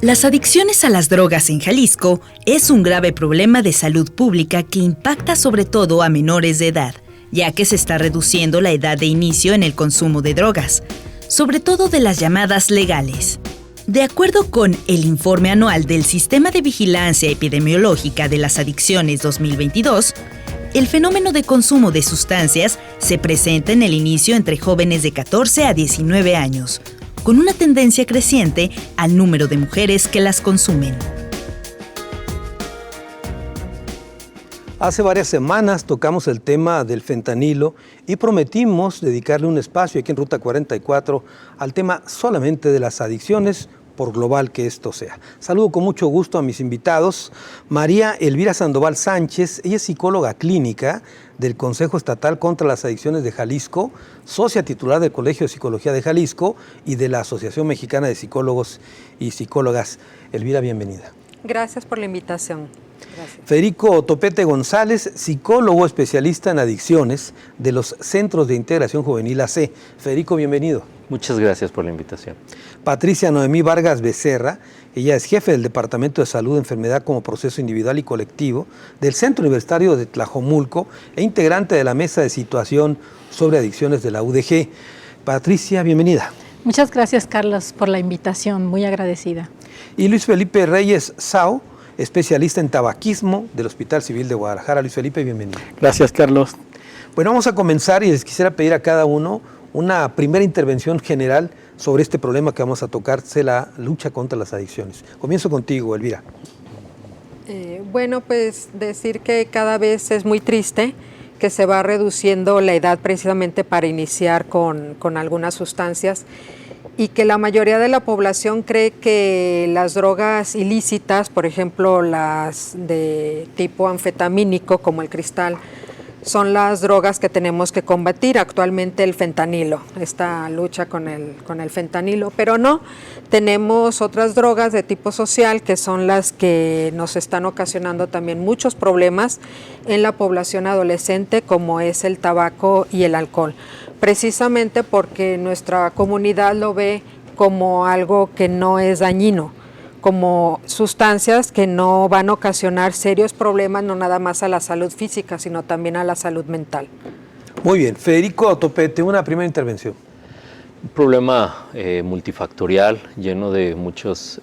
Las adicciones a las drogas en Jalisco es un grave problema de salud pública que impacta sobre todo a menores de edad, ya que se está reduciendo la edad de inicio en el consumo de drogas, sobre todo de las llamadas legales. De acuerdo con el informe anual del Sistema de Vigilancia Epidemiológica de las Adicciones 2022, el fenómeno de consumo de sustancias se presenta en el inicio entre jóvenes de 14 a 19 años, con una tendencia creciente al número de mujeres que las consumen. Hace varias semanas tocamos el tema del fentanilo y prometimos dedicarle un espacio aquí en Ruta 44 al tema solamente de las adicciones, por global que esto sea. Saludo con mucho gusto a mis invitados. María Elvira Sandoval Sánchez, ella es psicóloga clínica del Consejo Estatal contra las Adicciones de Jalisco, socia titular del Colegio de Psicología de Jalisco y de la Asociación Mexicana de Psicólogos y Psicólogas. Elvira, bienvenida. Gracias por la invitación. Gracias. Federico Topete González, psicólogo especialista en adicciones de los Centros de Integración Juvenil AC. Federico, bienvenido. Muchas gracias por la invitación. Patricia Noemí Vargas Becerra, ella es jefe del Departamento de Salud, Enfermedad como Proceso Individual y Colectivo del Centro Universitario de Tlajomulco e integrante de la Mesa de Situación sobre Adicciones de la UDG. Patricia, bienvenida. Muchas gracias, Carlos, por la invitación, muy agradecida. Y Luis Felipe Reyes Sao, especialista en tabaquismo del Hospital Civil de Guadalajara. Luis Felipe, bienvenido. Gracias, Carlos. Bueno, vamos a comenzar y les quisiera pedir a cada uno una primera intervención general sobre este problema que vamos a tocar, la lucha contra las adicciones. Comienzo contigo, Elvira. Bueno, pues decir que cada vez es muy triste que se va reduciendo la edad precisamente para iniciar con algunas sustancias y que la mayoría de la población cree que las drogas ilícitas, por ejemplo las de tipo anfetamínico como el cristal, son las drogas que tenemos que combatir actualmente el fentanilo, esta lucha con el fentanilo, pero no, tenemos otras drogas de tipo social que son las que nos están ocasionando también muchos problemas en la población adolescente, como es el tabaco y el alcohol, precisamente porque nuestra comunidad lo ve como algo que no es dañino, como sustancias que no van a ocasionar serios problemas, no nada más a la salud física, sino también a la salud mental. Muy bien. Federico Topete, una primera intervención. Un problema multifactorial, lleno de muchos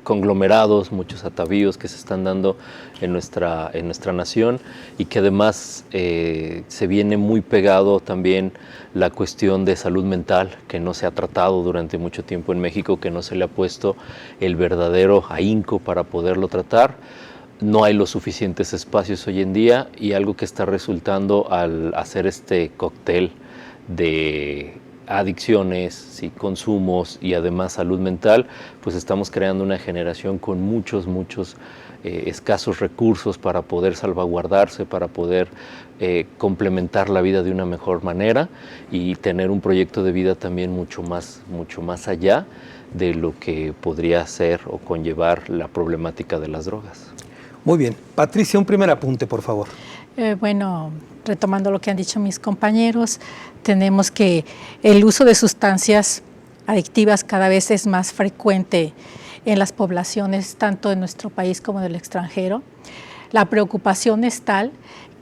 conglomerados, muchos atavíos que se están dando en nuestra nación y que además se viene muy pegado también la cuestión de salud mental que no se ha tratado durante mucho tiempo en México, que no se le ha puesto el verdadero ahínco para poderlo tratar. No hay los suficientes espacios hoy en día y algo que está resultando al hacer este cóctel de adicciones, consumos y además salud mental, pues estamos creando una generación con muchos escasos recursos para poder salvaguardarse, para poder complementar la vida de una mejor manera y tener un proyecto de vida también mucho más allá de lo que podría ser o conllevar la problemática de las drogas. Muy bien. Patricia, un primer apunte, por favor. Bueno, retomando lo que han dicho mis compañeros, tenemos que el uso de sustancias adictivas cada vez es más frecuente en las poblaciones, tanto en nuestro país como en el extranjero. La preocupación es tal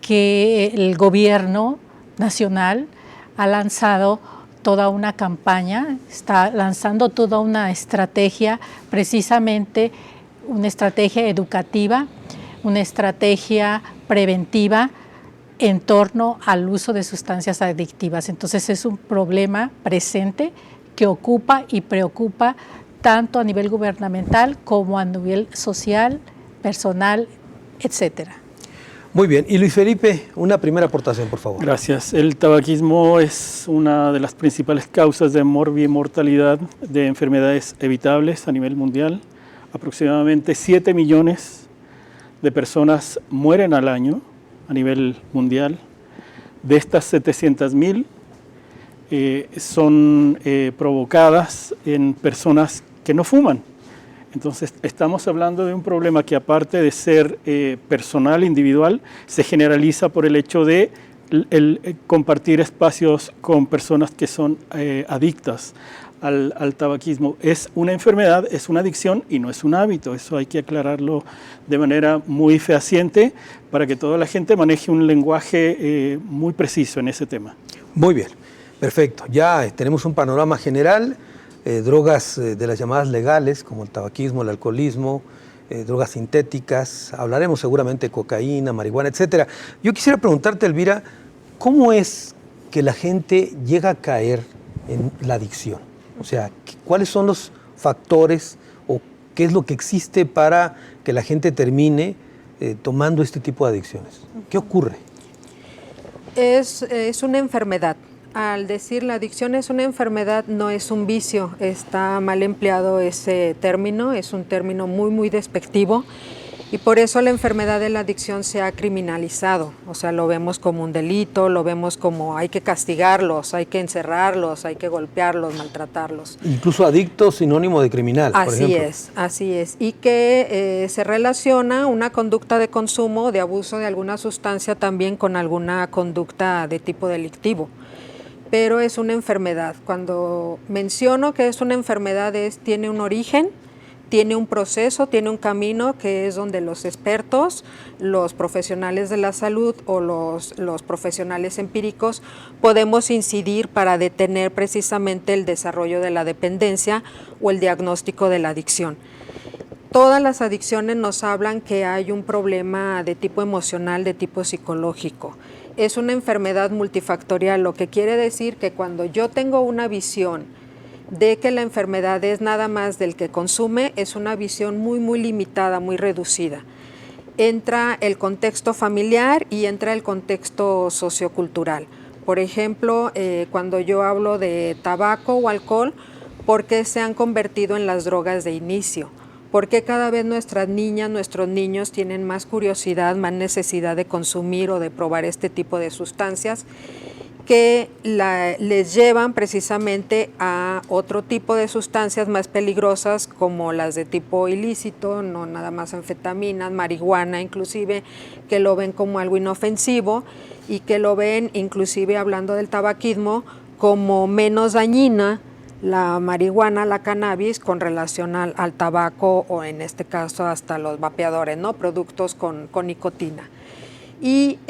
que el gobierno nacional ha lanzado toda una campaña, está lanzando toda una estrategia, precisamente una estrategia educativa, una estrategia preventiva en torno al uso de sustancias adictivas. Entonces es un problema presente que ocupa y preocupa tanto a nivel gubernamental como a nivel social, personal, etcétera. Muy bien. Y Luis Felipe, una primera aportación, por favor. Gracias. El tabaquismo es una de las principales causas de mortalidad de enfermedades evitables a nivel mundial. Aproximadamente 7 millones de personas mueren al año a nivel mundial. De estas 700,000 son provocadas en personas que no fuman. Entonces estamos hablando de un problema que, aparte de ser personal, individual, se generaliza por el hecho de compartir espacios con personas que son adictas al tabaquismo. Es una enfermedad, es una adicción y no es un hábito. Eso hay que aclararlo de manera muy fehaciente para que toda la gente maneje un lenguaje muy preciso en ese tema. Muy bien, perfecto. Ya tenemos un panorama general, drogas de las llamadas legales, como el tabaquismo, el alcoholismo, drogas sintéticas, hablaremos seguramente de cocaína, marihuana, etcétera. Yo quisiera preguntarte, Elvira, ¿cómo es que la gente llega a caer en la adicción? O sea, ¿cuáles son los factores o qué es lo que existe para que la gente termine tomando este tipo de adicciones? ¿Qué ocurre? Es una enfermedad. Al decir la adicción es una enfermedad, no es un vicio. Está mal empleado ese término, es un término muy, muy despectivo. Y por eso la enfermedad de la adicción se ha criminalizado. O sea, lo vemos como un delito, lo vemos como hay que castigarlos, hay que encerrarlos, hay que golpearlos, maltratarlos. Incluso adicto sinónimo de criminal, por ejemplo. Así es. Y que se relaciona una conducta de consumo, de abuso de alguna sustancia también con alguna conducta de tipo delictivo. Pero es una enfermedad. Cuando menciono que es una enfermedad, tiene un origen, tiene un proceso, tiene un camino que es donde los expertos, los profesionales de la salud o los profesionales empíricos podemos incidir para detener precisamente el desarrollo de la dependencia o el diagnóstico de la adicción. Todas las adicciones nos hablan que hay un problema de tipo emocional, de tipo psicológico. Es una enfermedad multifactorial, lo que quiere decir que cuando yo tengo una visión de que la enfermedad es nada más del que consume, es una visión muy, muy limitada, muy reducida. Entra el contexto familiar y entra el contexto sociocultural. Por ejemplo, cuando yo hablo de tabaco o alcohol, ¿por qué se han convertido en las drogas de inicio? ¿Por qué cada vez nuestras niñas, nuestros niños tienen más curiosidad, más necesidad de consumir o de probar este tipo de sustancias que les llevan precisamente a otro tipo de sustancias más peligrosas como las de tipo ilícito, no nada más anfetaminas, marihuana inclusive, que lo ven como algo inofensivo y que lo ven inclusive hablando del tabaquismo como menos dañina la marihuana, la cannabis, con relación al tabaco o en este caso hasta los vapeadores, ¿no? Productos con nicotina. Y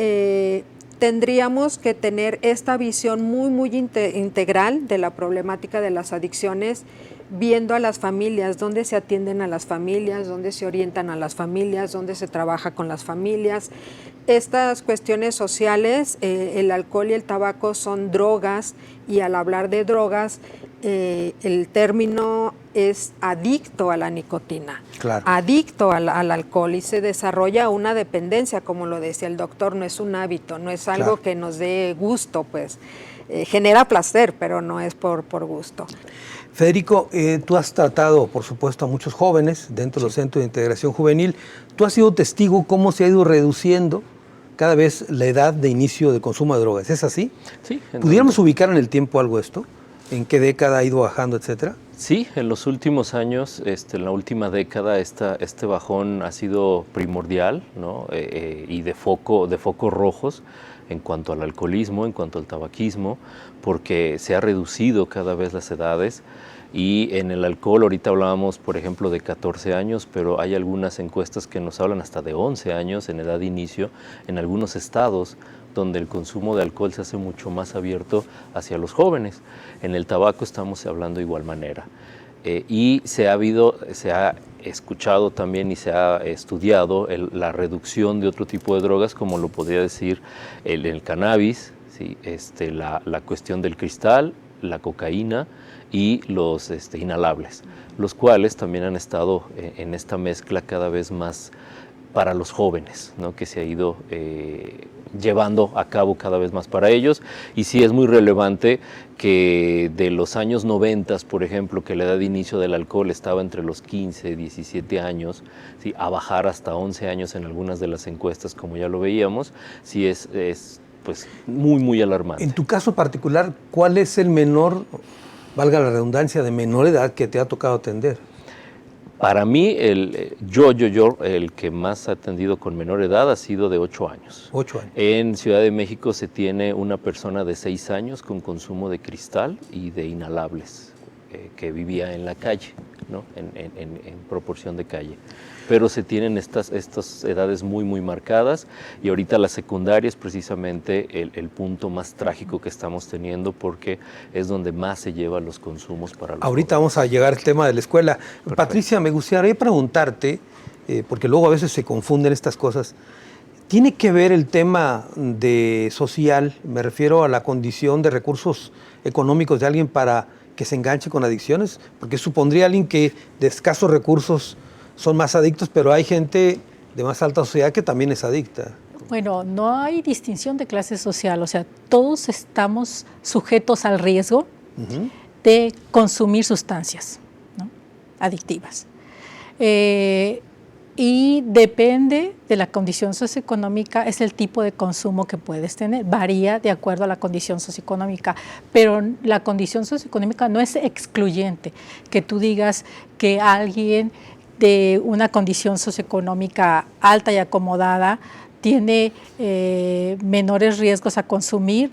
tendríamos que tener esta visión muy, muy integral de la problemática de las adicciones, viendo a las familias, dónde se atienden a las familias, dónde se orientan a las familias, dónde se trabaja con las familias. Estas cuestiones sociales, el alcohol y el tabaco son drogas y al hablar de drogas, el término es adicto a la nicotina, claro, adicto al alcohol y se desarrolla una dependencia, como lo decía el doctor, no es un hábito, no es algo claro, que nos dé gusto, pues genera placer, pero no es por gusto. Federico, tú has tratado, por supuesto, a muchos jóvenes dentro de los centros de integración juvenil. Tú has sido testigo cómo se ha ido reduciendo cada vez la edad de inicio de consumo de drogas. ¿Es así? Sí. ¿Pudiéramos ubicar en el tiempo algo esto? ¿En qué década ha ido bajando, etcétera? Sí, en los últimos años, en la última década, este bajón ha sido primordial, ¿no? Y de focos rojos en cuanto al alcoholismo, en cuanto al tabaquismo, porque se ha reducido cada vez las edades. Y en el alcohol, ahorita hablábamos, por ejemplo, de 14 años, pero hay algunas encuestas que nos hablan hasta de 11 años en edad de inicio, en algunos estados donde el consumo de alcohol se hace mucho más abierto hacia los jóvenes. En el tabaco estamos hablando de igual manera. Y se ha escuchado también y se ha estudiado la reducción de otro tipo de drogas, como lo podría decir el cannabis, ¿sí? La cuestión del cristal, la cocaína y los inhalables, los cuales también han estado en esta mezcla cada vez más para los jóvenes, ¿no? Que se ha ido llevando a cabo cada vez más para ellos. Y sí es muy relevante que de los años 90, por ejemplo, que la edad de inicio del alcohol estaba entre los 15, 17 años, ¿sí? A bajar hasta 11 años en algunas de las encuestas, como ya lo veíamos, sí es pues muy, muy alarmante. En tu caso particular, ¿cuál es el menor, valga la redundancia, de menor edad que te ha tocado atender? Para mí, el que más ha atendido con menor edad ha sido de 8 años. 8 años. En Ciudad de México se tiene una persona de 6 años con consumo de cristal y de inhalables. que vivía en la calle, ¿no? En proporción de calle. Pero se tienen estas edades muy, muy marcadas, y ahorita la secundaria es precisamente el punto más trágico que estamos teniendo, porque es donde más se llevan los consumos para los Ahorita jóvenes. vamos a llegar al tema de la escuela. Perfecto. Patricia, me gustaría preguntarte, porque luego a veces se confunden estas cosas, ¿tiene que ver el tema de social, me refiero a la condición de recursos económicos de alguien para que se enganche con adicciones? Porque supondría alguien que de escasos recursos son más adictos, pero hay gente de más alta sociedad que también es adicta. Bueno, no hay distinción de clase social, o sea, todos estamos sujetos al riesgo de consumir sustancias, ¿no?, adictivas. Y depende de la condición socioeconómica, es el tipo de consumo que puedes tener, varía de acuerdo a la condición socioeconómica, pero la condición socioeconómica no es excluyente, que tú digas que alguien de una condición socioeconómica alta y acomodada tiene menores riesgos a consumir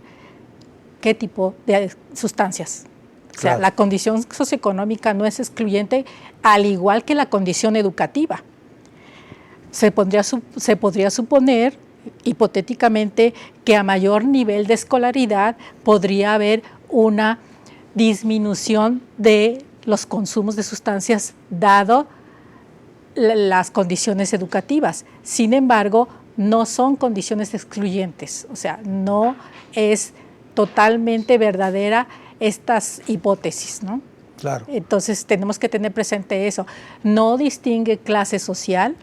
qué tipo de sustancias. O sea, la condición socioeconómica no es excluyente, al igual que la condición educativa. Se podría suponer, hipotéticamente, que a mayor nivel de escolaridad podría haber una disminución de los consumos de sustancias dado las condiciones educativas. Sin embargo, no son condiciones excluyentes, o sea, no es totalmente verdadera estas hipótesis, ¿no? Claro. Entonces tenemos que tener presente eso. No distingue clase social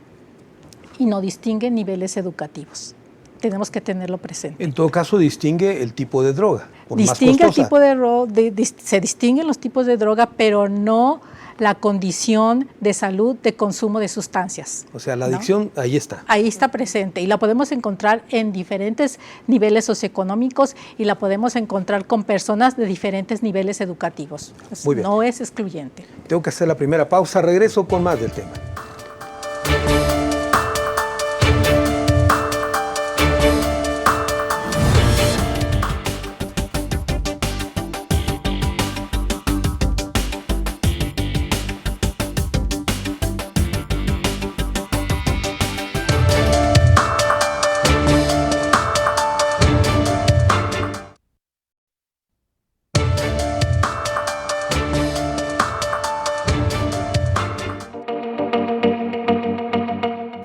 y no distingue niveles educativos. Tenemos que tenerlo presente. En todo caso, distingue el tipo de droga. Distingue el tipo de droga, se distinguen los tipos de droga, pero no la condición de salud de consumo de sustancias. O sea, la adicción, ¿no?, ahí está. Ahí está presente y la podemos encontrar en diferentes niveles socioeconómicos y la podemos encontrar con personas de diferentes niveles educativos. Muy bien. No es excluyente. Tengo que hacer la primera pausa, regreso con más del tema.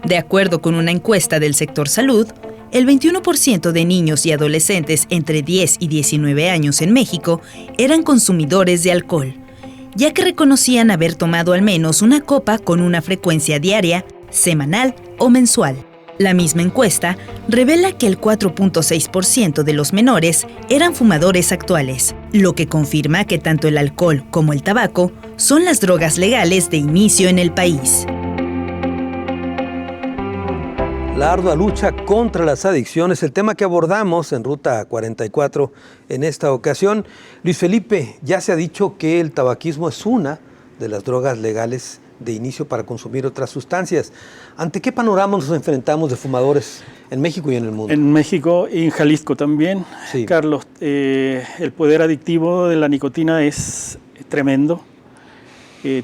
De acuerdo con una encuesta del sector salud, el 21% de niños y adolescentes entre 10 y 19 años en México eran consumidores de alcohol, ya que reconocían haber tomado al menos una copa con una frecuencia diaria, semanal o mensual. La misma encuesta revela que el 4.6% de los menores eran fumadores actuales, lo que confirma que tanto el alcohol como el tabaco son las drogas legales de inicio en el país. La ardua lucha contra las adicciones, el tema que abordamos en Ruta 44 en esta ocasión. Luis Felipe, ya se ha dicho que el tabaquismo es una de las drogas legales de inicio para consumir otras sustancias. ¿Ante qué panorama nos enfrentamos de fumadores en México y en el mundo? En México y en Jalisco también, sí. Carlos, el poder adictivo de la nicotina es tremendo.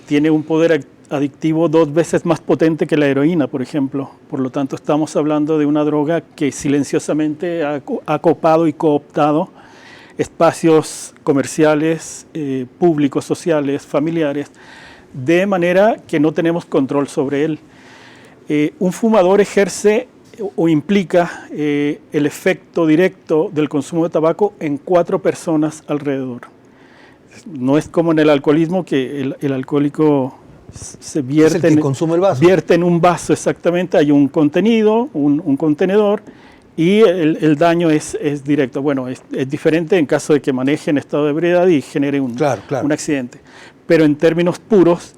Tiene un poder adictivo 2 veces más potente que la heroína, por ejemplo. Por lo tanto, estamos hablando de una droga que silenciosamente ha copado y cooptado espacios comerciales, públicos, sociales, familiares, de manera que no tenemos control sobre él. Un fumador ejerce o implica el efecto directo del consumo de tabaco en 4 personas alrededor. No es como en el alcoholismo, que el alcohólico se vierte, es el que consume el vaso. Vierte en un vaso, exactamente. Hay un contenido, un contenedor, y el daño es directo. Bueno, es diferente en caso de que maneje en estado de ebriedad y genere un accidente. Pero en términos puros,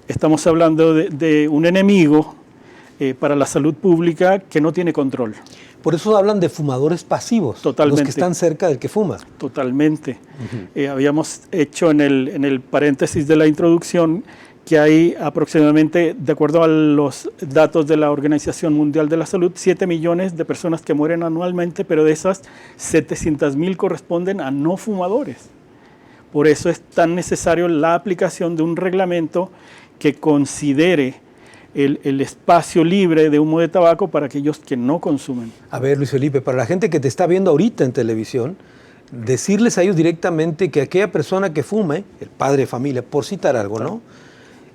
estamos hablando de un enemigo para la salud pública que no tiene control. Por eso hablan de fumadores pasivos, totalmente, los que están cerca del que fuma. Totalmente. Habíamos hecho en el paréntesis de la introducción que hay aproximadamente, de acuerdo a los datos de la Organización Mundial de la Salud, 7 millones de personas que mueren anualmente, pero de esas 700,000 corresponden a no fumadores. Por eso es tan necesario la aplicación de un reglamento que considere el espacio libre de humo de tabaco para aquellos que no consumen. A ver, Luis Felipe, para la gente que te está viendo ahorita en televisión, decirles a ellos directamente que aquella persona que fume, el padre de familia, por citar algo, ¿no?,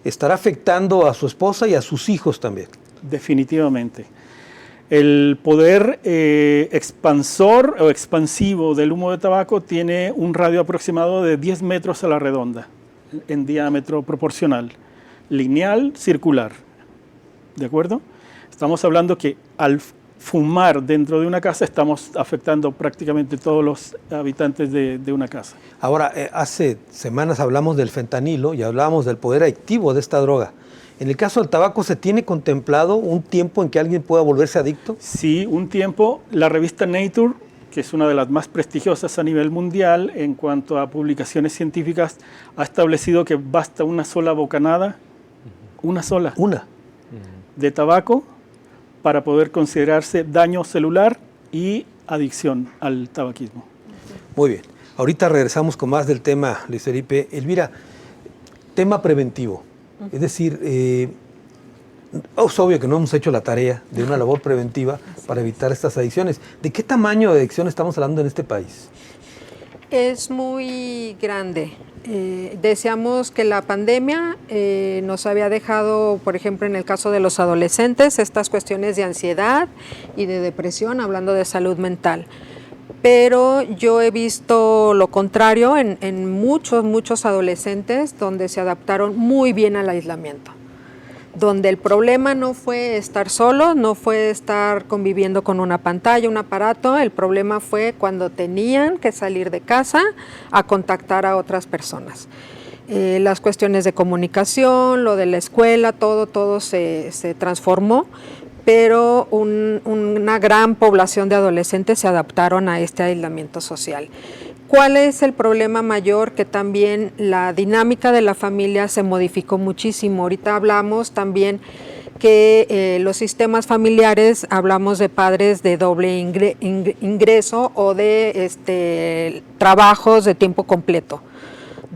estará afectando a su esposa y a sus hijos también. Definitivamente. El poder expansor o expansivo del humo de tabaco tiene un radio aproximado de 10 metros a la redonda, en diámetro proporcional, lineal, circular. ¿De acuerdo? Estamos hablando que al fumar dentro de una casa estamos afectando prácticamente todos los habitantes de una casa. Ahora, hace semanas hablamos del fentanilo y hablábamos del poder adictivo de esta droga. En el caso del tabaco, ¿se tiene contemplado un tiempo en que alguien pueda volverse adicto? Sí, un tiempo. La revista Nature, que es una de las más prestigiosas a nivel mundial en cuanto a publicaciones científicas, ha establecido que basta una sola bocanada, una sola, de tabaco para poder considerarse daño celular y adicción al tabaquismo. Muy bien. Ahorita regresamos con más del tema, Luis Felipe. Elvira, tema preventivo. Es decir, es obvio que no hemos hecho la tarea de una labor preventiva para evitar estas adicciones. ¿De qué tamaño de adicción estamos hablando en este país? Es muy grande. Decíamos que la pandemia nos había dejado, por ejemplo, en el caso de los adolescentes, estas cuestiones de ansiedad y de depresión, hablando de salud mental. Pero yo he visto lo contrario en muchos adolescentes donde se adaptaron muy bien al aislamiento, donde el problema no fue estar solo, no fue estar conviviendo con una pantalla, un aparato, el problema fue cuando tenían que salir de casa a contactar a otras personas. Las cuestiones de comunicación, lo de la escuela, todo se transformó, pero una gran población de adolescentes se adaptaron a este aislamiento social. ¿Cuál es el problema mayor? Que también la dinámica de la familia se modificó muchísimo. Ahorita hablamos también que los sistemas familiares, hablamos de padres de doble ingreso o de trabajos de tiempo completo,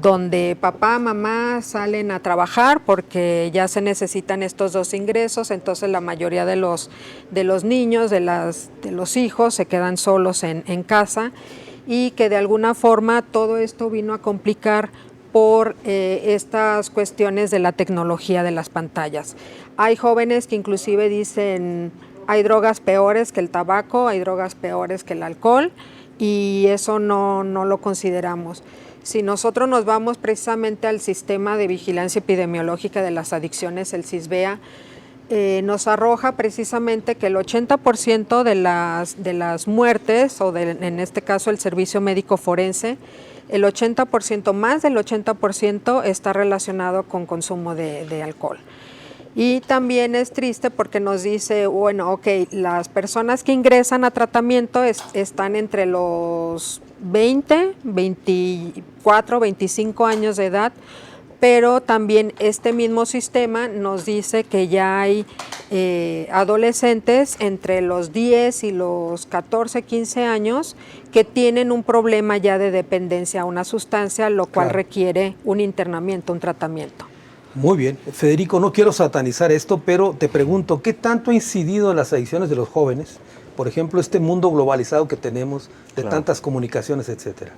donde papá, mamá salen a trabajar porque ya se necesitan estos dos ingresos, entonces la mayoría de los niños, de los hijos se quedan solos en casa, y que de alguna forma todo esto vino a complicar por estas cuestiones de la tecnología de las pantallas. Hay jóvenes que inclusive dicen, hay drogas peores que el tabaco, hay drogas peores que el alcohol, y eso no lo consideramos. Si nosotros nos vamos precisamente al sistema de vigilancia epidemiológica de las adicciones, el CISVEA, nos arroja precisamente que el 80% de las muertes, o en este caso el servicio médico forense, el 80%, más del 80% está relacionado con consumo de alcohol. Y también es triste porque nos dice, bueno, ok, las personas que ingresan a tratamiento están entre los 20, 24, 25 años de edad, pero también este mismo sistema nos dice que ya hay adolescentes entre los 10 y los 14, 15 años que tienen un problema ya de dependencia a una sustancia, lo cual requiere un internamiento, un tratamiento. Muy bien. Federico, no quiero satanizar esto, pero te pregunto, ¿qué tanto ha incidido en las adicciones de los jóvenes? Por ejemplo, este mundo globalizado que tenemos, de tantas comunicaciones, etcétera.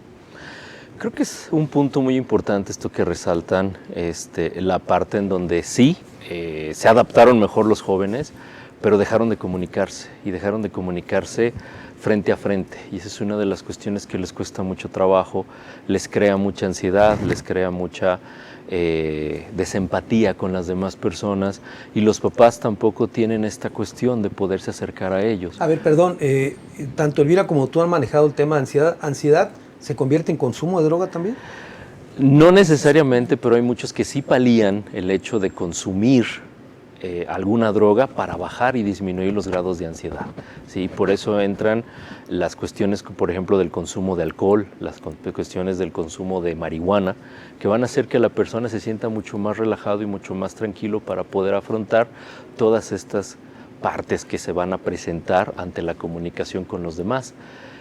Creo que es un punto muy importante esto que resaltan, la parte en donde sí se adaptaron mejor los jóvenes, pero dejaron de comunicarse, y dejaron de comunicarse frente a frente. Y esa es una de las cuestiones que les cuesta mucho trabajo, les crea mucha ansiedad, les crea mucha desempatía con las demás personas, y los papás tampoco tienen esta cuestión de poderse acercar a ellos. A ver, perdón, tanto Elvira como tú han manejado el tema de ansiedad. ¿Se convierte en consumo de droga también? No necesariamente, pero hay muchos que sí palían el hecho de consumir alguna droga para bajar y disminuir los grados de ansiedad, ¿sí? Por eso entran las cuestiones, por ejemplo, del consumo de alcohol, las cuestiones del consumo de marihuana, que van a hacer que la persona se sienta mucho más relajado y mucho más tranquilo para poder afrontar todas estas partes que se van a presentar ante la comunicación con los demás.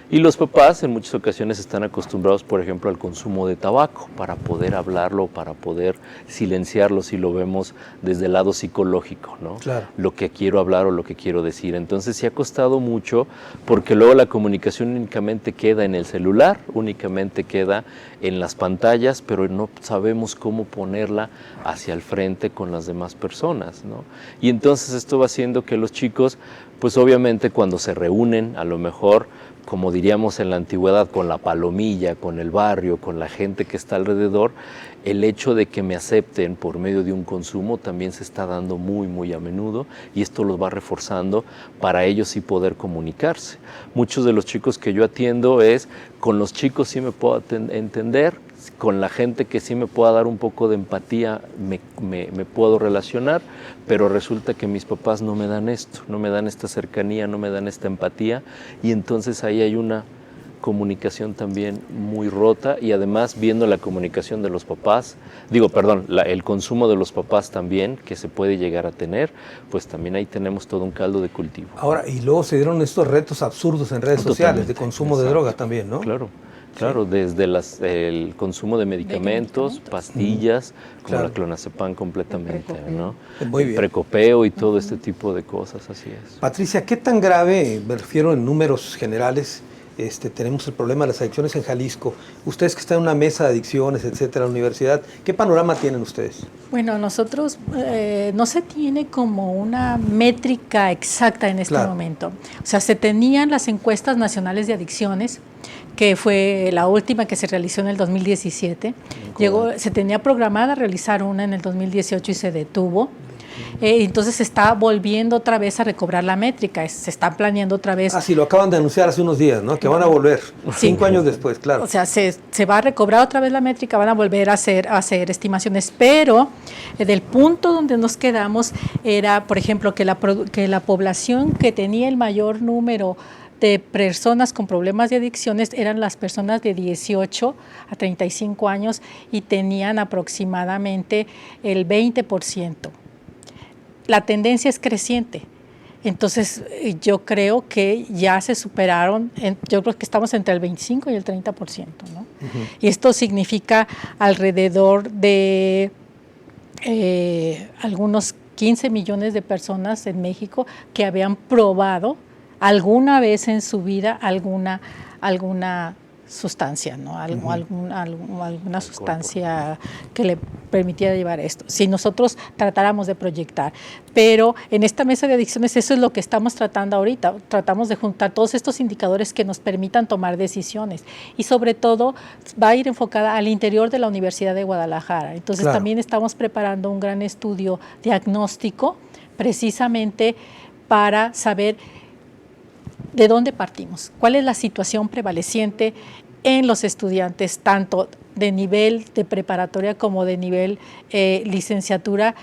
Y los papás en muchas ocasiones están acostumbrados, por ejemplo, al consumo de tabaco para poder hablarlo, para poder silenciarlo si lo vemos desde el lado psicológico, ¿no? Claro. Lo que quiero hablar o lo que quiero decir. Entonces sí ha costado mucho porque luego la comunicación únicamente queda en el celular, únicamente queda en las pantallas, pero no sabemos cómo ponerla hacia el frente con las demás personas, ¿no? Y entonces esto va haciendo que los chicos, pues obviamente cuando se reúnen, a lo mejor, como diríamos en la antigüedad, con la palomilla, con el barrio, con la gente que está alrededor, el hecho de que me acepten por medio de un consumo también se está dando muy, muy a menudo, y esto los va reforzando para ellos sí poder comunicarse. Muchos de los chicos que yo atiendo con los chicos sí me puedo entender, con la gente que sí me pueda dar un poco de empatía me puedo relacionar, pero resulta que mis papás no me dan esto, no me dan esta cercanía, no me dan esta empatía, y entonces ahí hay una comunicación también muy rota, y además viendo la comunicación de los papás, el consumo de los papás también que se puede llegar a tener, pues también ahí tenemos todo un caldo de cultivo. Ahora, y luego se dieron estos retos absurdos en redes sociales de consumo de droga también, ¿no? Claro, sí. Desde el consumo de medicamentos, pastillas, como la clonazepam completamente, ¿no? Muy bien. Precopeo y todo este tipo de cosas, así es. Patricia, ¿qué tan grave, me refiero en números generales, tenemos el problema de las adicciones en Jalisco? Ustedes que están en una mesa de adicciones, etcétera, en la universidad, ¿qué panorama tienen ustedes? Bueno, nosotros no se tiene como una métrica exacta en este momento. O sea, se tenían las encuestas nacionales de adicciones, que fue la última que se realizó en el 2017. Se tenía programada realizar una en el 2018 y se detuvo. Entonces se está volviendo otra vez a recobrar la métrica, se está planeando otra vez. Sí, lo acaban de anunciar hace unos días, ¿no? Que van a volver, 5 años después, claro. O sea, se va a recobrar otra vez la métrica, van a volver a hacer estimaciones, pero del punto donde nos quedamos era, por ejemplo, que la población que tenía el mayor número de personas con problemas de adicciones eran las personas de 18 a 35 años y tenían aproximadamente el 20%. La tendencia es creciente. Entonces, yo creo que ya se superaron, yo creo que estamos entre el 25 y el 30%, ¿no? Uh-huh. Y esto significa alrededor de algunos 15 millones de personas en México que habían probado alguna vez en su vida alguna sustancia, ¿no? Alguna sustancia que le permitiera llevar esto. Si nosotros tratáramos de proyectar. Pero en esta mesa de adicciones eso es lo que estamos tratando ahorita. Tratamos de juntar todos estos indicadores que nos permitan tomar decisiones. Y sobre todo va a ir enfocada al interior de la Universidad de Guadalajara. Entonces también estamos preparando un gran estudio diagnóstico precisamente para saber ¿de dónde partimos? ¿Cuál es la situación prevaleciente en los estudiantes, tanto de nivel de preparatoria como de nivel licenciatura,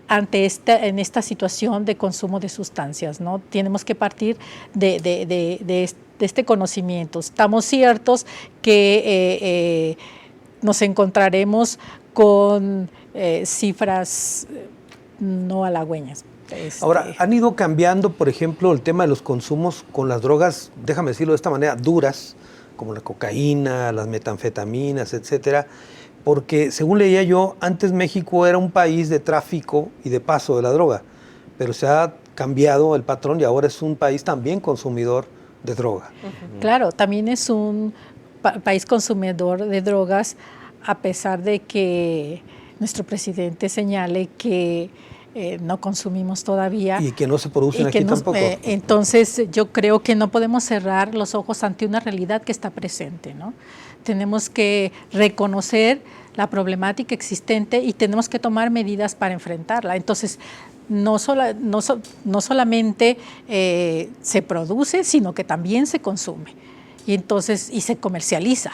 en esta situación de consumo de sustancias, ¿no? Tenemos que partir de este conocimiento. Estamos ciertos que nos encontraremos con cifras no halagüeñas. Ahora, han ido cambiando, por ejemplo, el tema de los consumos con las drogas, déjame decirlo de esta manera, duras, como la cocaína, las metanfetaminas, etcétera, porque según leía yo, antes México era un país de tráfico y de paso de la droga, pero se ha cambiado el patrón y ahora es un país también consumidor de droga. Uh-huh. Claro, también es un país consumidor de drogas, a pesar de que nuestro presidente señale que no consumimos todavía. Y que no se producen aquí tampoco. Entonces yo creo que no podemos cerrar los ojos ante una realidad que está presente, ¿no? Tenemos que reconocer la problemática existente y tenemos que tomar medidas para enfrentarla. Entonces no solamente se produce, sino que también se consume y se comercializa.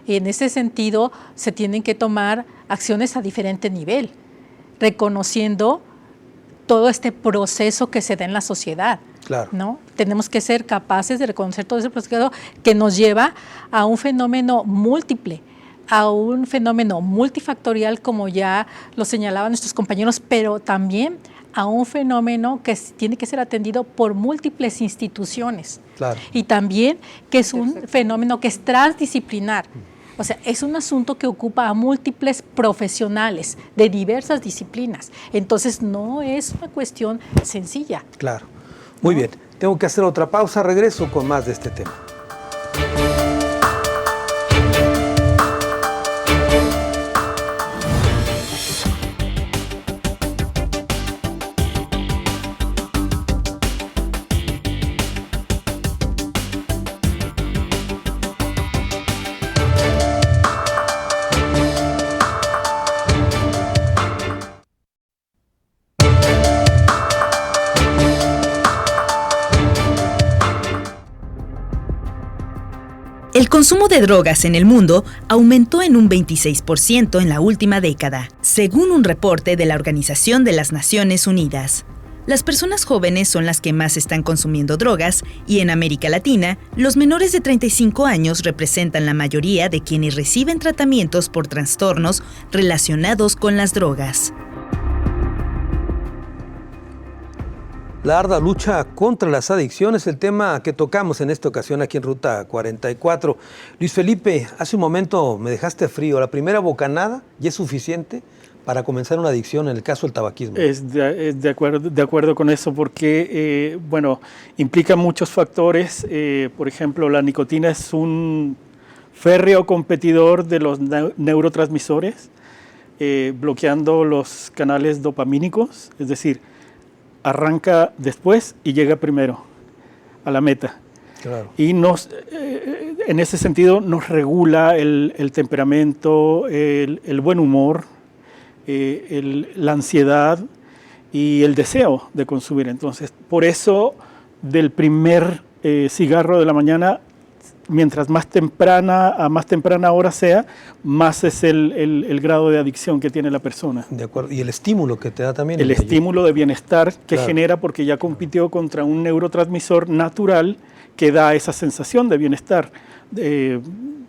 Y en ese sentido se tienen que tomar acciones a diferente nivel, reconociendo todo este proceso que se da en la sociedad. Claro. ¿No? Tenemos que ser capaces de reconocer todo ese proceso que nos lleva a un fenómeno múltiple, a un fenómeno multifactorial, como ya lo señalaban nuestros compañeros, pero también a un fenómeno que tiene que ser atendido por múltiples instituciones. Claro. Y también que es un fenómeno que es transdisciplinar. O sea, es un asunto que ocupa a múltiples profesionales de diversas disciplinas. Entonces, no es una cuestión sencilla. Claro. Muy bien. Tengo que hacer otra pausa. Regreso con más de este tema. El consumo de drogas en el mundo aumentó en un 26% en la última década, según un reporte de la Organización de las Naciones Unidas. Las personas jóvenes son las que más están consumiendo drogas y en América Latina, los menores de 35 años representan la mayoría de quienes reciben tratamientos por trastornos relacionados con las drogas. La ardua lucha contra las adicciones, el tema que tocamos en esta ocasión aquí en Ruta 44. Luis Felipe, hace un momento me dejaste frío. ¿La primera bocanada ya es suficiente para comenzar una adicción en el caso del tabaquismo? Es de acuerdo con eso porque, implica muchos factores. Por ejemplo, la nicotina es un férreo competidor de los neurotransmisores, bloqueando los canales dopamínicos, es decir, arranca después y llega primero a la meta. Claro. Y en ese sentido nos regula el temperamento, el buen humor, la ansiedad y el deseo de consumir. Entonces, por eso del primer cigarro de la mañana, mientras más temprana hora sea, más es el grado de adicción que tiene la persona. De acuerdo. Y el estímulo que te da también. El estímulo de bienestar que claro. genera porque ya compitió contra un neurotransmisor natural que da esa sensación de bienestar.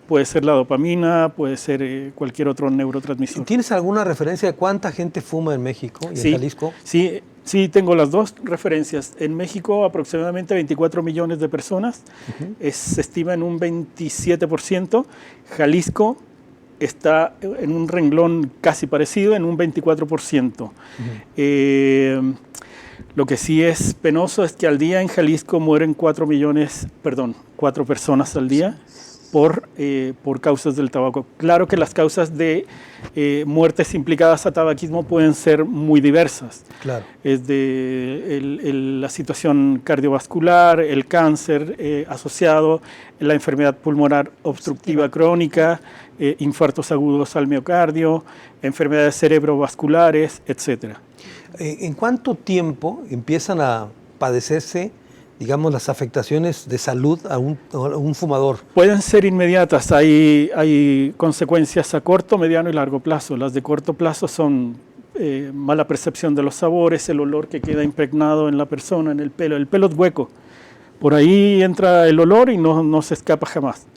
Puede ser la dopamina, puede ser cualquier otro neurotransmisor. ¿Tienes alguna referencia de cuánta gente fuma en México y en Jalisco? Sí, tengo las dos referencias. En México aproximadamente 24 millones de personas, se estima en un 27%. Jalisco está en un renglón casi parecido, en un 24%. Lo que sí es penoso es que al día en Jalisco mueren 4 personas al día por causas del tabaco. Claro que las causas de muertes implicadas a tabaquismo pueden ser muy diversas. Claro. Es de la situación cardiovascular, el cáncer asociado, la enfermedad pulmonar obstructiva crónica, infartos agudos al miocardio, enfermedades cerebrovasculares, etc. ¿En cuánto tiempo empiezan a padecerse, digamos, las afectaciones de salud a un fumador? Pueden ser inmediatas, hay consecuencias a corto, mediano y largo plazo. Las de corto plazo son mala percepción de los sabores, el olor que queda impregnado en la persona, en el pelo es hueco. Por ahí entra el olor y no se escapa jamás.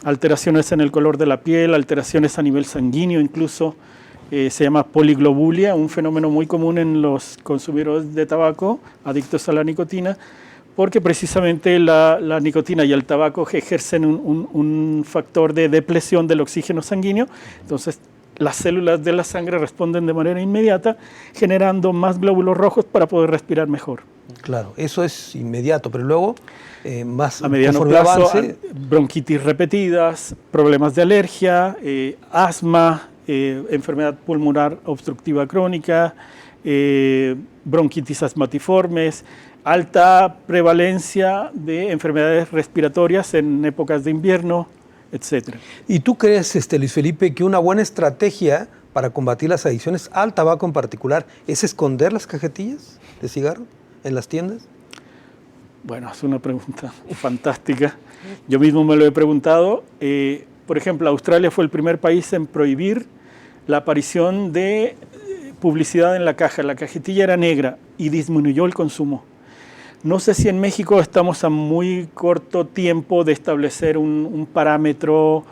Alteraciones en el color de la piel, alteraciones a nivel sanguíneo incluso. Se llama poliglobulia, un fenómeno muy común en los consumidores de tabaco, adictos a la nicotina, porque precisamente la nicotina y el tabaco ejercen un factor de depresión del oxígeno sanguíneo. Entonces, las células de la sangre responden de manera inmediata, generando más glóbulos rojos para poder respirar mejor. Claro, eso es inmediato, pero luego más a mediano plazo, bronquitis repetidas, problemas de alergia, asma, enfermedad pulmonar obstructiva crónica, bronquitis asmatiformes, alta prevalencia de enfermedades respiratorias en épocas de invierno, etc. ¿Y tú crees, Luis Felipe, que una buena estrategia para combatir las adicciones al tabaco en particular es esconder las cajetillas de cigarro en las tiendas? Bueno, es una pregunta fantástica. Yo mismo me lo he preguntado. Por ejemplo, Australia fue el primer país en prohibir la aparición de publicidad en la caja. La cajetilla era negra y disminuyó el consumo. No sé si en México estamos a muy corto tiempo de establecer un parámetro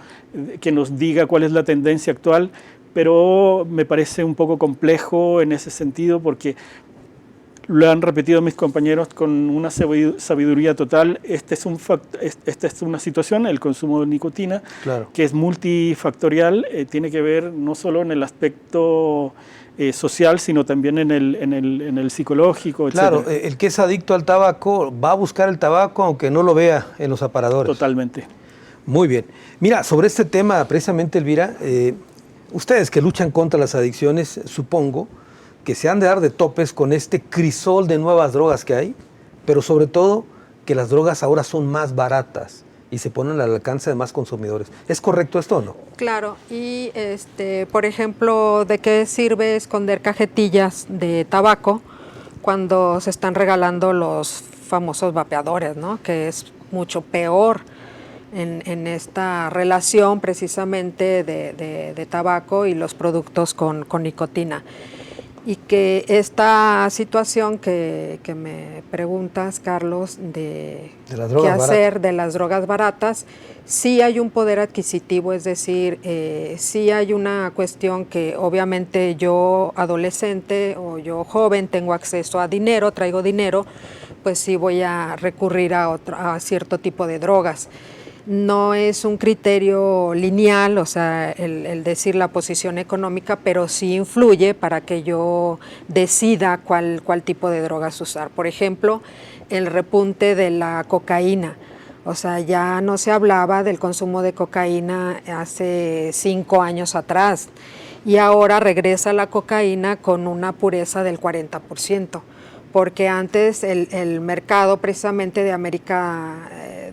que nos diga cuál es la tendencia actual, pero me parece un poco complejo en ese sentido porque lo han repetido mis compañeros con una sabiduría total. Esta es una situación, el consumo de nicotina, claro, que es multifactorial, tiene que ver no solo en el aspecto social, sino también en el psicológico, etc. Claro, el que es adicto al tabaco va a buscar el tabaco aunque no lo vea en los aparadores. Totalmente. Muy bien. Mira, sobre este tema, precisamente, Elvira, ustedes que luchan contra las adicciones, supongo que se han de dar de topes con este crisol de nuevas drogas que hay, pero sobre todo que las drogas ahora son más baratas y se ponen al alcance de más consumidores. ¿Es correcto esto o no? Claro, y por ejemplo, ¿de qué sirve esconder cajetillas de tabaco cuando se están regalando los famosos vapeadores, ¿no? Que es mucho peor en esta relación precisamente de tabaco y los productos con nicotina. Y que esta situación que me preguntas, Carlos, de qué hacer de las drogas baratas, sí hay un poder adquisitivo, es decir, sí hay una cuestión que obviamente yo adolescente o yo joven tengo acceso a dinero, traigo dinero, pues sí voy a recurrir a cierto tipo de drogas. No es un criterio lineal, o sea, el decir la posición económica, pero sí influye para que yo decida cuál tipo de drogas usar. Por ejemplo, el repunte de la cocaína. O sea, ya no se hablaba del consumo de cocaína hace 5 años atrás y ahora regresa la cocaína con una pureza del 40%. Porque antes el mercado precisamente de América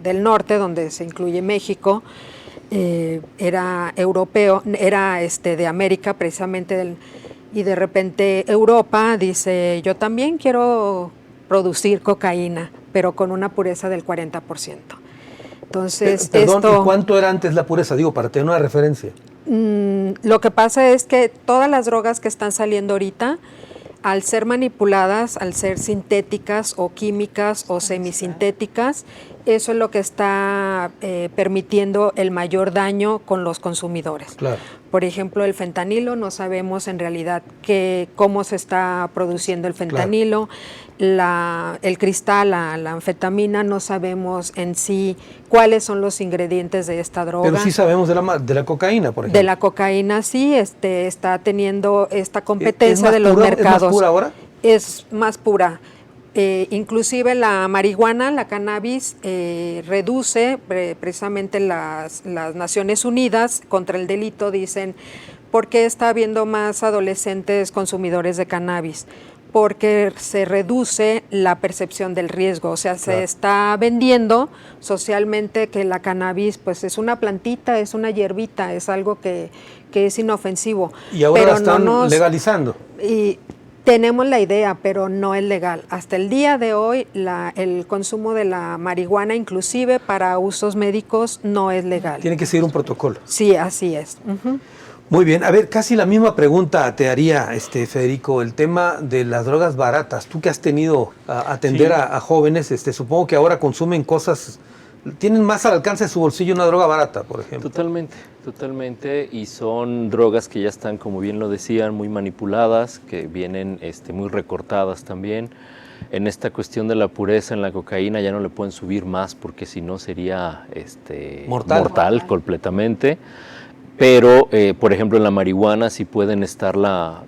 del Norte, donde se incluye México, era europeo, era de América precisamente, y de repente Europa dice, yo también quiero producir cocaína, pero con una pureza del 40%. Entonces, perdón, ¿y cuánto era antes la pureza? Digo, para tener una referencia. Lo que pasa es que todas las drogas que están saliendo ahorita, al ser manipuladas, al ser sintéticas o químicas o semisintéticas, eso es lo que está permitiendo el mayor daño con los consumidores. Claro. Por ejemplo, el fentanilo, no sabemos en realidad cómo se está produciendo el fentanilo. Claro. El cristal, la anfetamina, no sabemos en sí cuáles son los ingredientes de esta droga. Pero sí sabemos de la cocaína, por ejemplo. De la cocaína sí, está teniendo esta competencia de los mercados. ¿Es más pura ahora? Es más pura. Inclusive la marihuana, la cannabis, reduce precisamente las Naciones Unidas contra el delito, dicen, ¿por qué está habiendo más adolescentes consumidores de cannabis? Porque se reduce la percepción del riesgo, o sea, se está vendiendo socialmente que la cannabis pues es una plantita, es una hierbita, es algo que es inofensivo. Y ahora la están legalizando. Y tenemos la idea, pero no es legal. Hasta el día de hoy, el consumo de la marihuana, inclusive para usos médicos, no es legal. Tiene que seguir un protocolo. Sí, así es. Uh-huh. Muy bien. A ver, casi la misma pregunta te haría, Federico, el tema de las drogas baratas. Tú que has tenido a atender a jóvenes, supongo que ahora consumen cosas, tienen más al alcance de su bolsillo una droga barata, por ejemplo. Totalmente, y son drogas que ya están, como bien lo decían, muy manipuladas, que vienen muy recortadas también. En esta cuestión de la pureza en la cocaína ya no le pueden subir más porque si no sería mortal completamente. Pero, por ejemplo, en la marihuana sí pueden estarla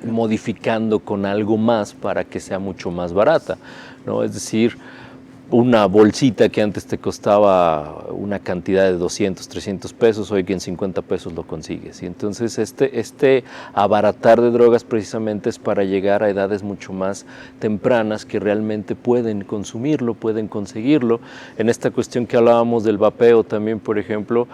modificando con algo más para que sea mucho más barata, ¿no? Es decir, una bolsita que antes te costaba una cantidad de 200, 300 pesos, hoy que en 50 pesos lo consigues. Y entonces este abaratar de drogas precisamente es para llegar a edades mucho más tempranas que realmente pueden consumirlo, pueden conseguirlo. En esta cuestión que hablábamos del vapeo también, por ejemplo,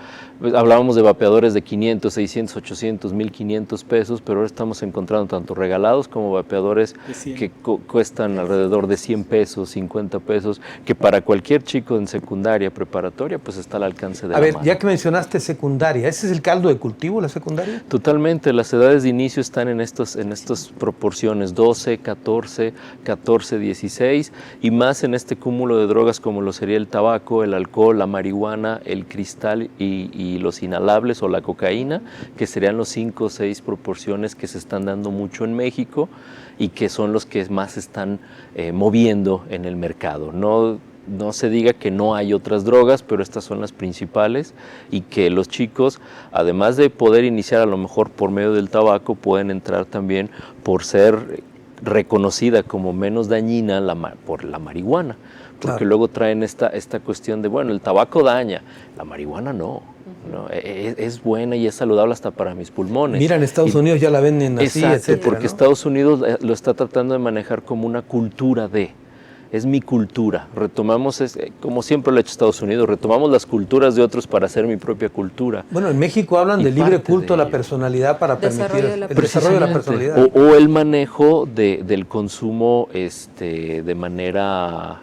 hablábamos de vapeadores de 500, 600, 800, 1500 pesos, pero ahora estamos encontrando tanto regalados como vapeadores que cuestan alrededor de 100 pesos, 50 pesos. que para cualquier chico en secundaria, preparatoria, pues está al alcance de la mano. Ya que mencionaste secundaria, ¿ese es el caldo de cultivo, la secundaria? Totalmente, las edades de inicio están en estas proporciones, 12, 14, 16, y más en este cúmulo de drogas como lo sería el tabaco, el alcohol, la marihuana, el cristal y los inhalables o la cocaína, que serían los 5 o 6 proporciones que se están dando mucho en México y que son los que más se están moviendo en el mercado. No se diga que no hay otras drogas, pero estas son las principales, y que los chicos, además de poder iniciar a lo mejor por medio del tabaco, pueden entrar también por ser reconocida como menos dañina por la marihuana, porque claro, luego traen esta cuestión de, bueno, el tabaco daña, la marihuana no. No, es buena y es saludable hasta para mis pulmones. Mira, en Estados Unidos ya la venden así, exacto, etcétera, porque ¿no? Estados Unidos lo está tratando de manejar como una cultura es mi cultura. Retomamos, como siempre lo ha hecho Estados Unidos, retomamos las culturas de otros para hacer mi propia cultura. Bueno, en México hablan de libre culto a la personalidad para permitir el desarrollo de la personalidad. O el manejo del consumo de manera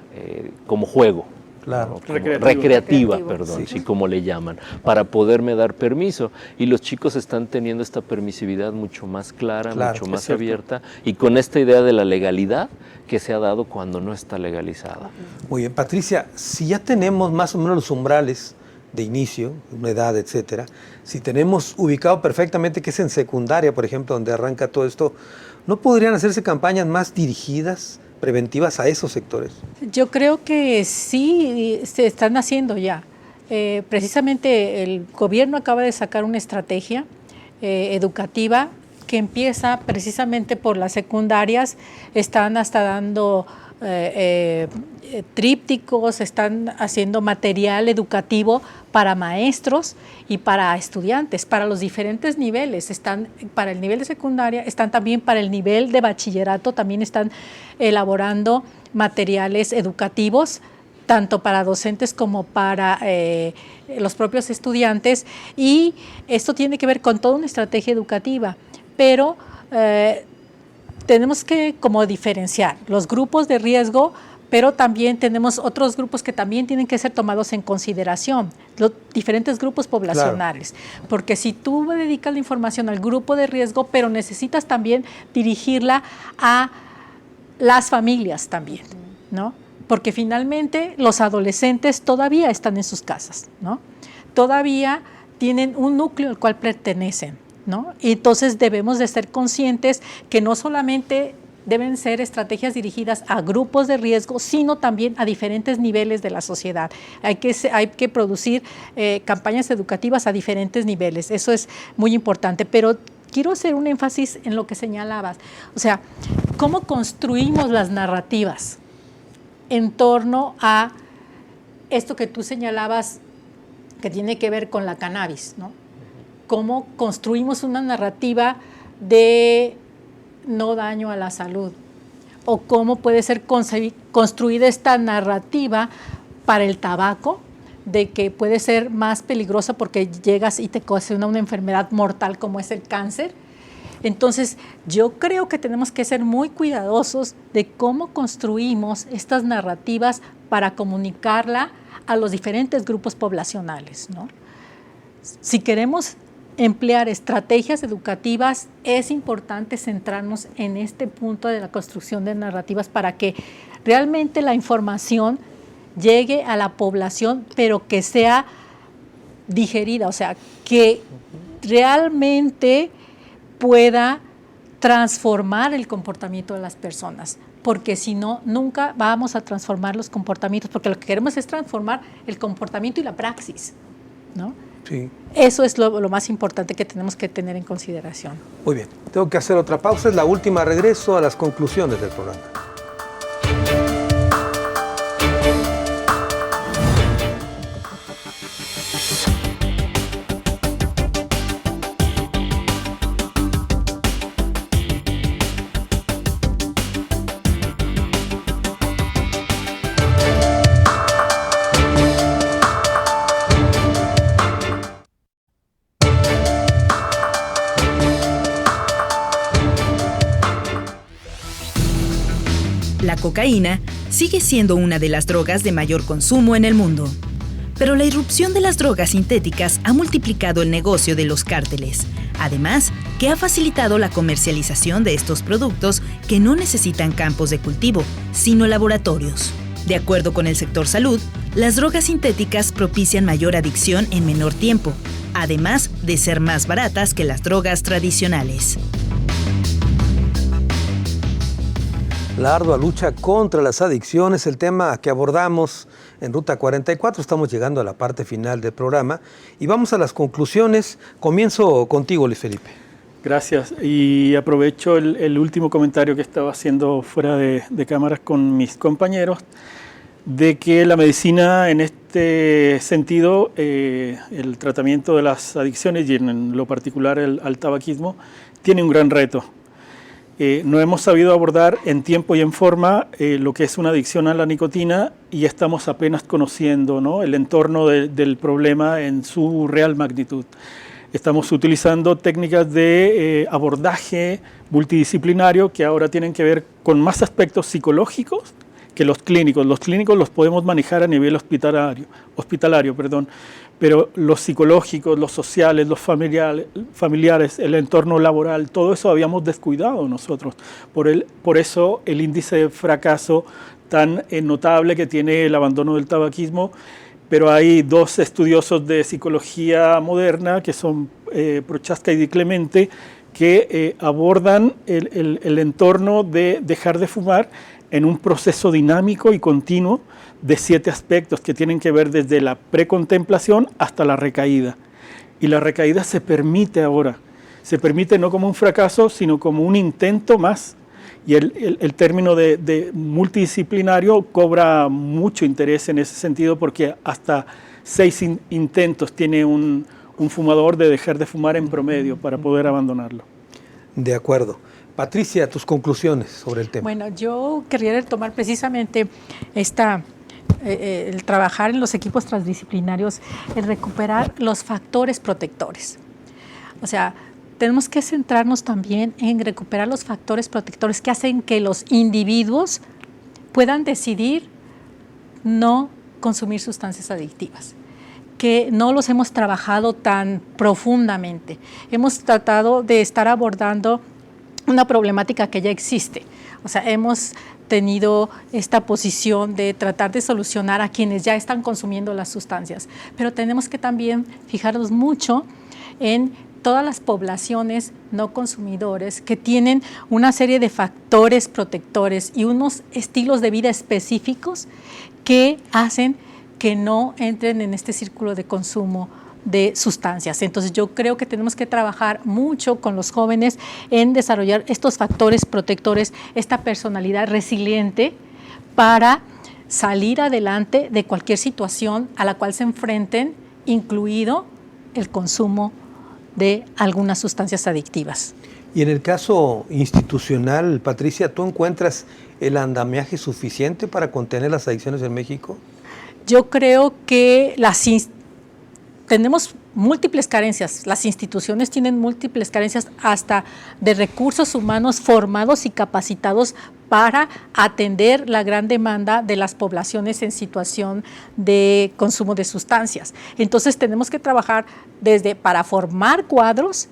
como juego. Claro. Recreativa, perdón, sí. sí, como le llaman, para poderme dar permiso. Y los chicos están teniendo esta permisividad mucho más clara, mucho más abierta, y con esta idea de la legalidad que se ha dado cuando no está legalizada. Muy bien, Patricia, si ya tenemos más o menos los umbrales de inicio, una edad, etcétera, si tenemos ubicado perfectamente que es en secundaria, por ejemplo, donde arranca todo esto, ¿no podrían hacerse campañas más dirigidas, preventivas a esos sectores? Yo creo que sí se están haciendo ya. Precisamente el gobierno acaba de sacar una estrategia educativa que empieza precisamente por las secundarias. Están hasta dando trípticos, están haciendo material educativo para maestros y para estudiantes, para los diferentes niveles. Están para el nivel de secundaria, están también para el nivel de bachillerato, también están elaborando materiales educativos, tanto para docentes como para los propios estudiantes, y esto tiene que ver con toda una estrategia educativa, pero tenemos que como diferenciar los grupos de riesgo, pero también tenemos otros grupos que también tienen que ser tomados en consideración, los diferentes grupos poblacionales, claro. Porque si tú dedicas la información al grupo de riesgo, pero necesitas también dirigirla a las familias también, ¿no? Porque finalmente los adolescentes todavía están en sus casas, ¿no? Todavía tienen un núcleo al cual pertenecen, ¿no? Y entonces debemos de ser conscientes que no solamente deben ser estrategias dirigidas a grupos de riesgo, sino también a diferentes niveles de la sociedad. Hay que producir campañas educativas a diferentes niveles, eso es muy importante, pero quiero hacer un énfasis en lo que señalabas, o sea, cómo construimos las narrativas en torno a esto que tú señalabas que tiene que ver con la cannabis, ¿no? Cómo construimos una narrativa de no daño a la salud, o cómo puede ser construida esta narrativa para el tabaco, de que puede ser más peligrosa porque llegas y te ocasiona una enfermedad mortal como es el cáncer. Entonces, yo creo que tenemos que ser muy cuidadosos de cómo construimos estas narrativas para comunicarla a los diferentes grupos poblacionales, ¿no? Si queremos emplear estrategias educativas, es importante centrarnos en este punto de la construcción de narrativas para que realmente la información llegue a la población, pero que sea digerida, o sea, que realmente pueda transformar el comportamiento de las personas, porque si no, nunca vamos a transformar los comportamientos, porque lo que queremos es transformar el comportamiento y la praxis, ¿no? Sí. Eso es lo más importante que tenemos que tener en consideración. Muy bien, tengo que hacer otra pausa, es la última, regreso a las conclusiones del programa. La cocaína sigue siendo una de las drogas de mayor consumo en el mundo. Pero la irrupción de las drogas sintéticas ha multiplicado el negocio de los cárteles. Además, que ha facilitado la comercialización de estos productos que no necesitan campos de cultivo, sino laboratorios. De acuerdo con el sector salud, las drogas sintéticas propician mayor adicción en menor tiempo, además de ser más baratas que las drogas tradicionales. La ardua lucha contra las adicciones, el tema que abordamos en Ruta 44. Estamos llegando a la parte final del programa y vamos a las conclusiones. Comienzo contigo, Luis Felipe. Gracias. Y aprovecho el último comentario que estaba haciendo fuera de cámaras con mis compañeros, de que la medicina en este sentido, el tratamiento de las adicciones y en lo particular al tabaquismo, tiene un gran reto. No hemos sabido abordar en tiempo y en forma lo que es una adicción a la nicotina y estamos apenas conociendo, ¿no?, el entorno del problema en su real magnitud. Estamos utilizando técnicas de abordaje multidisciplinario que ahora tienen que ver con más aspectos psicológicos que los clínicos. Los clínicos los podemos manejar a nivel hospitalario, pero los psicológicos, los sociales, los familiares, el entorno laboral, todo eso habíamos descuidado nosotros. Por eso el índice de fracaso tan notable que tiene el abandono del tabaquismo. Pero hay dos estudiosos de psicología moderna, que son Prochaska y Di Clemente, que abordan el entorno de dejar de fumar en un proceso dinámico y continuo de 7 aspectos que tienen que ver desde la precontemplación hasta la recaída. Y la recaída se permite ahora, se permite no como un fracaso, sino como un intento más. Y el término de multidisciplinario cobra mucho interés en ese sentido, porque hasta 6 intentos tiene un fumador de dejar de fumar en promedio para poder abandonarlo. De acuerdo. Patricia, tus conclusiones sobre el tema. Bueno, yo querría retomar precisamente el trabajar en los equipos transdisciplinarios, el recuperar los factores protectores. O sea, tenemos que centrarnos también en recuperar los factores protectores que hacen que los individuos puedan decidir no consumir sustancias adictivas, que no los hemos trabajado tan profundamente. Hemos tratado de estar abordando una problemática que ya existe. O sea, hemos tenido esta posición de tratar de solucionar a quienes ya están consumiendo las sustancias, pero tenemos que también fijarnos mucho en todas las poblaciones no consumidores que tienen una serie de factores protectores y unos estilos de vida específicos que hacen que no entren en este círculo de consumo de sustancias. Entonces yo creo que tenemos que trabajar mucho con los jóvenes en desarrollar estos factores protectores, esta personalidad resiliente para salir adelante de cualquier situación a la cual se enfrenten, incluido el consumo de algunas sustancias adictivas. Y en el caso institucional, Patricia, ¿tú encuentras el andamiaje suficiente para contener las adicciones en México? Yo creo que tenemos múltiples carencias, las instituciones tienen múltiples carencias hasta de recursos humanos formados y capacitados para atender la gran demanda de las poblaciones en situación de consumo de sustancias. Entonces tenemos que trabajar para formar cuadros,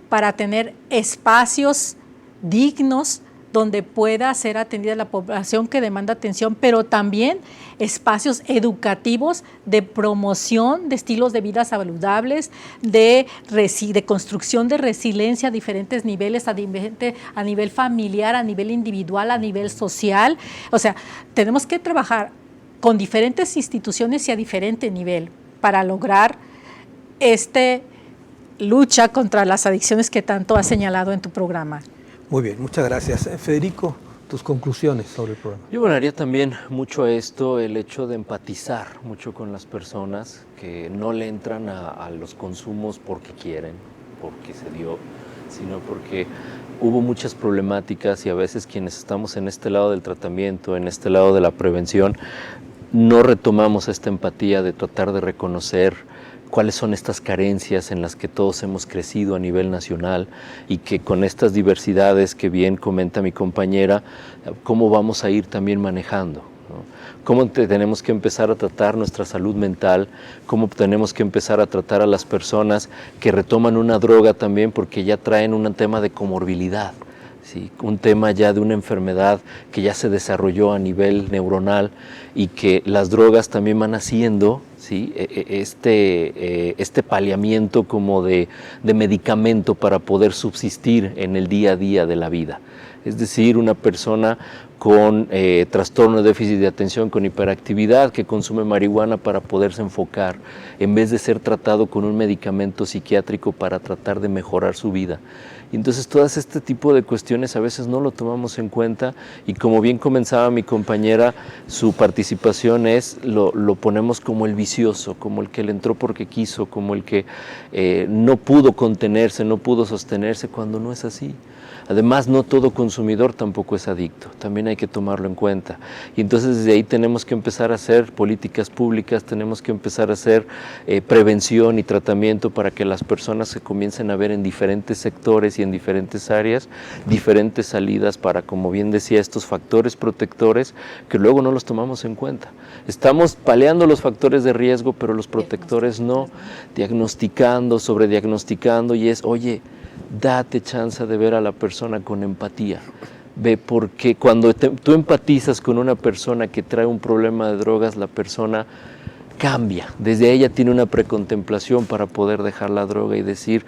para tener espacios dignos donde pueda ser atendida la población que demanda atención, pero también espacios educativos de promoción de estilos de vida saludables, de construcción de resiliencia a diferentes niveles, a nivel familiar, a nivel individual, a nivel social. O sea, tenemos que trabajar con diferentes instituciones y a diferente nivel para lograr esta lucha contra las adicciones que tanto has señalado en tu programa. Muy bien, muchas gracias. Federico, tus conclusiones sobre el programa. Yo abonaría también mucho a esto el hecho de empatizar mucho con las personas que no le entran a los consumos porque quieren, porque se dio, sino porque hubo muchas problemáticas y a veces quienes estamos en este lado del tratamiento, en este lado de la prevención, no retomamos esta empatía de tratar de reconocer cuáles son estas carencias en las que todos hemos crecido a nivel nacional y que con estas diversidades que bien comenta mi compañera, cómo vamos a ir también manejando, ¿no? Cómo tenemos que empezar a tratar nuestra salud mental, cómo tenemos que empezar a tratar a las personas que retoman una droga también porque ya traen un tema de comorbilidad. Sí, un tema ya de una enfermedad que ya se desarrolló a nivel neuronal y que las drogas también van haciendo, ¿sí?, este paliamiento como de medicamento para poder subsistir en el día a día de la vida. Es decir, una persona con trastorno de déficit de atención, con hiperactividad, que consume marihuana para poderse enfocar, en vez de ser tratado con un medicamento psiquiátrico para tratar de mejorar su vida. Y entonces todas este tipo de cuestiones a veces no lo tomamos en cuenta y como bien comenzaba mi compañera, su participación lo ponemos como el vicioso, como el que le entró porque quiso, como el que no pudo contenerse, no pudo sostenerse, cuando no es así. Además, no todo consumidor tampoco es adicto, también hay que tomarlo en cuenta. Y entonces desde ahí tenemos que empezar a hacer políticas públicas, tenemos que empezar a hacer prevención y tratamiento para que las personas se comiencen a ver en diferentes sectores y en diferentes áreas, diferentes salidas para, como bien decía, estos factores protectores que luego no los tomamos en cuenta. Estamos paliando los factores de riesgo, pero los protectores no, diagnosticando, sobrediagnosticando, y es, oye, date chance de ver a la persona con empatía. Ve, porque cuando tú empatizas con una persona que trae un problema de drogas, la persona cambia. Desde ella tiene una precontemplación para poder dejar la droga y decir,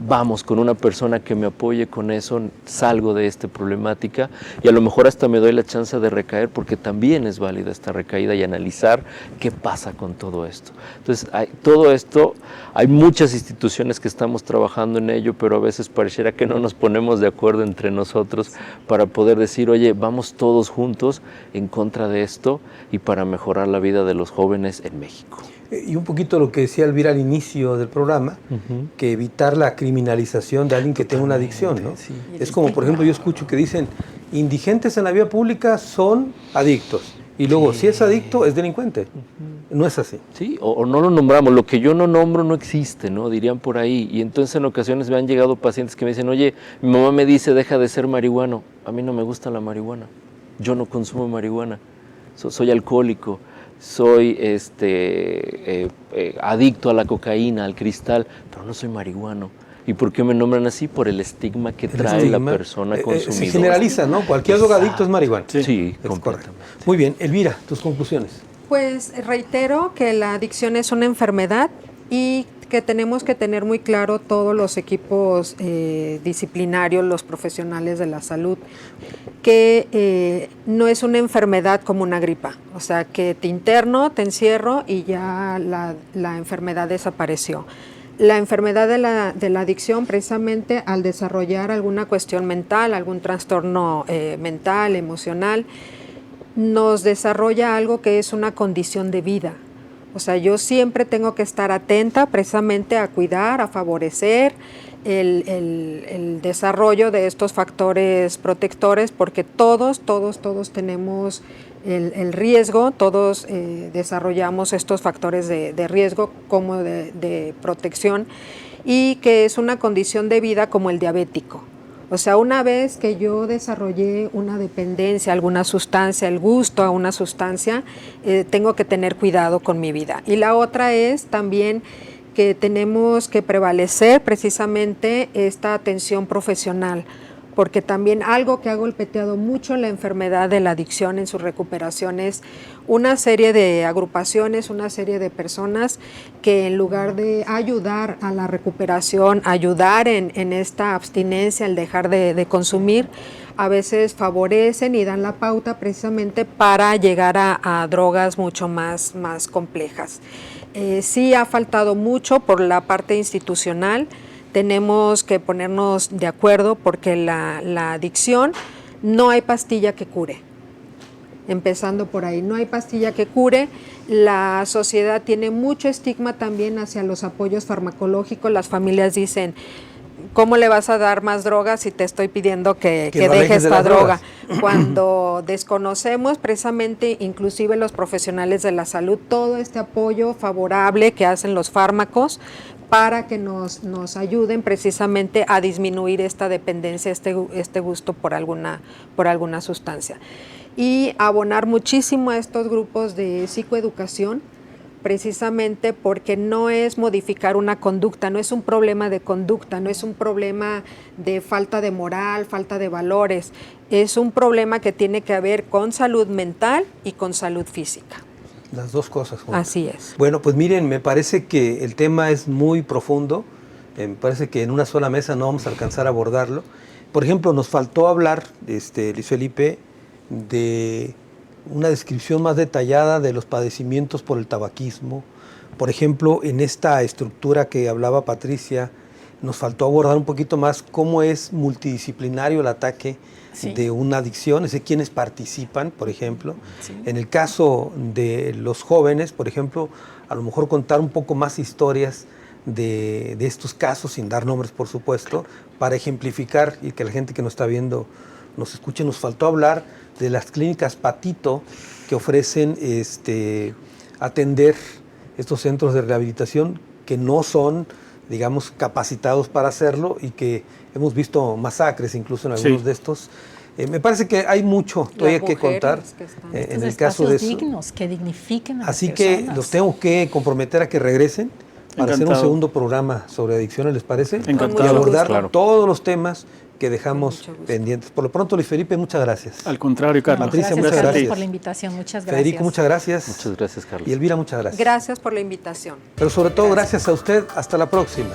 vamos, con una persona que me apoye con eso, salgo de esta problemática y a lo mejor hasta me doy la chance de recaer porque también es válida esta recaída y analizar qué pasa con todo esto. Entonces, todo esto, hay muchas instituciones que estamos trabajando en ello, pero a veces pareciera que no nos ponemos de acuerdo entre nosotros para poder decir, oye, vamos todos juntos en contra de esto y para mejorar la vida de los jóvenes en México. Y un poquito lo que decía Elvira al inicio del programa, que evitar la criminalización de alguien que tenga una adicción, ¿no? Sí. Es como, por ejemplo, yo escucho que dicen, indigentes en la vía pública son adictos. Y luego, si es adicto, es delincuente. No es así. Sí, o no lo nombramos. Lo que yo no nombro no existe, ¿no? Dirían por ahí. Y entonces en ocasiones me han llegado pacientes que me dicen, oye, mi mamá me dice, deja de ser marihuano. A mí no me gusta la marihuana. Yo no consumo marihuana. Soy alcohólico. Soy adicto a la cocaína, al cristal, pero no soy marihuano. ¿Y por qué me nombran así? Por el estigma que trae la persona consumidora. Se generaliza, ¿no? Cualquier drogadicto es marihuana. Sí, es correcto. Muy bien, Elvira, tus conclusiones. Pues reitero que la adicción es una enfermedad y que tenemos que tener muy claro todos los equipos disciplinarios, los profesionales de la salud, que no es una enfermedad como una gripa, o sea, que te interno, te encierro y ya la enfermedad desapareció. La enfermedad de la adicción, precisamente al desarrollar alguna cuestión mental, algún trastorno mental, emocional, nos desarrolla algo que es una condición de vida. O sea, yo siempre tengo que estar atenta precisamente a cuidar, a favorecer el desarrollo de estos factores protectores, porque todos tenemos el riesgo, todos desarrollamos estos factores de riesgo como de protección, y que es una condición de vida como el diabético. O sea, una vez que yo desarrollé una dependencia a alguna sustancia, el gusto a una sustancia, tengo que tener cuidado con mi vida. Y la otra es también que tenemos que prevalecer precisamente esta atención profesional, porque también algo que ha golpeteado mucho la enfermedad de la adicción en su recuperación es una serie de agrupaciones, una serie de personas que en lugar de ayudar a la recuperación, ayudar en esta abstinencia, el dejar de consumir, a veces favorecen y dan la pauta precisamente para llegar a drogas mucho más complejas. Sí ha faltado mucho por la parte institucional. Tenemos que ponernos de acuerdo porque la adicción no hay pastilla que cure. Empezando por ahí, no hay pastilla que cure. La sociedad tiene mucho estigma también hacia los apoyos farmacológicos. Las familias dicen, ¿cómo le vas a dar más droga si te estoy pidiendo que lo deje alejes de esta las droga? drogas. Cuando desconocemos precisamente, inclusive los profesionales de la salud, todo este apoyo favorable que hacen los fármacos para que nos ayuden precisamente a disminuir esta dependencia, este gusto por alguna sustancia. Y abonar muchísimo a estos grupos de psicoeducación, precisamente porque no es modificar una conducta, no es un problema de conducta, no es un problema de falta de moral, falta de valores, es un problema que tiene que ver con salud mental y con salud física. Las dos cosas juntas. Así es. Bueno, pues miren, me parece que el tema es muy profundo, me parece que en una sola mesa no vamos a alcanzar a abordarlo. Por ejemplo, nos faltó hablar, Luis Felipe, de una descripción más detallada de los padecimientos por el tabaquismo. Por ejemplo, en esta estructura que hablaba Patricia, nos faltó abordar un poquito más cómo es multidisciplinario el ataque de una adicción, es decir, quiénes participan, por ejemplo. Sí. En el caso de los jóvenes, por ejemplo, a lo mejor contar un poco más historias de estos casos, sin dar nombres, por supuesto, para ejemplificar y que la gente que nos está viendo nos escuche. Nos faltó hablar de las clínicas Patito que ofrecen atender estos centros de rehabilitación que no son, digamos, capacitados para hacerlo y que hemos visto masacres incluso en algunos de estos. Me parece que hay mucho todavía que contar en el caso de eso. Dignos, que dignifiquen a las Así personas. que los tengo que comprometer a que regresen para hacer un segundo programa sobre adicciones, ¿les parece? Encantado. Y abordar todos los temas que dejamos pendientes. Por lo pronto, Luis Felipe, muchas gracias. Al contrario, Carlos. Patricia, Gracias, muchas gracias por la invitación, muchas gracias. Federico, muchas gracias. Muchas gracias, Carlos. Y Elvira, muchas gracias. Gracias por la invitación. Pero sobre todo, gracias a usted. Hasta la próxima.